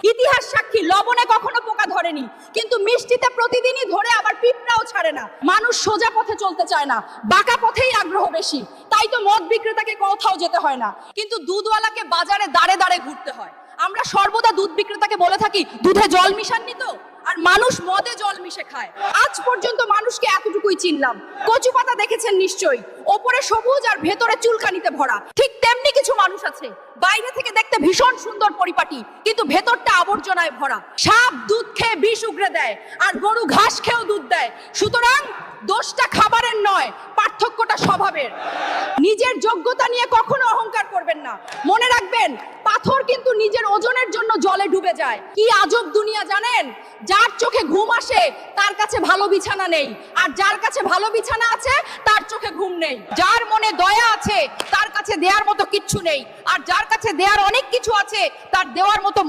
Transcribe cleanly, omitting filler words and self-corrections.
ইতিহাস সাক্ষী, লবণে কখনো পোকা ধরেনি, কিন্তু মিষ্টিতে প্রতিদিনই ধরে, আবার পিঁপড়াও ছাড়ে না। মানুষ সোজা পথে চলতে চায় না, বাঁকা পথেই আগ্রহ বেশি। তাই তো মদ বিক্রেতাকে কোথাও যেতে হয় না, কিন্তু দুধওয়ালাকে বাজারে দাঁড়ে দাঁড়ে ঘুরতে হয়। আমরা সর্বদা দুধ বিক্রেতাকে বলে থাকি, দুধে জল মিশাননি তো? আর মানুষ মদে জল মিশে খায়। আজ পর্যন্ত মানুষকে এতটুকুই চিনলাম। কচু পাতা দেখেছেন নিশ্চয়ই, ওপরে সবুজ আর ভেতরে চুলকানিতে ভরা। ঠিক তেমনি কিছু মানুষ আছে, বাইরে থেকে দেখতে ভীষণ সুন্দর পরিপাটি, কিন্তু ভেতরটা আবর্জনায় ভরা। সাপ দুধ খেয়ে বিষ উগরে দেয়, আর গরু ঘাস খেয়েও দুধ দেয়। সুতরাং দোষটা খাবারের নয়, পার্থক্যটা স্বভাবের। নিজের যোগ্যতা নিয়ে কখনো অহংকার করবেন না। মনে রাখবেন, পাথর কিন্তু নিজের ওজনের জন্য জলে ডুবে যায়। কি আজব দুনিয়া জানেন? যার চোখে ঘুম আসে তার কাছে ভালো বিছানা নেই, আর যার কাছে ভালো বিছানা আছে তার চোখে ঘুম নেই। যার মনে দয়া আছে তার কাছে দেওয়ার মতো কিচ্ছু নেই, আর যার কাছে দেওয়ার অনেক কিছু আছে তার দেওয়ার মতো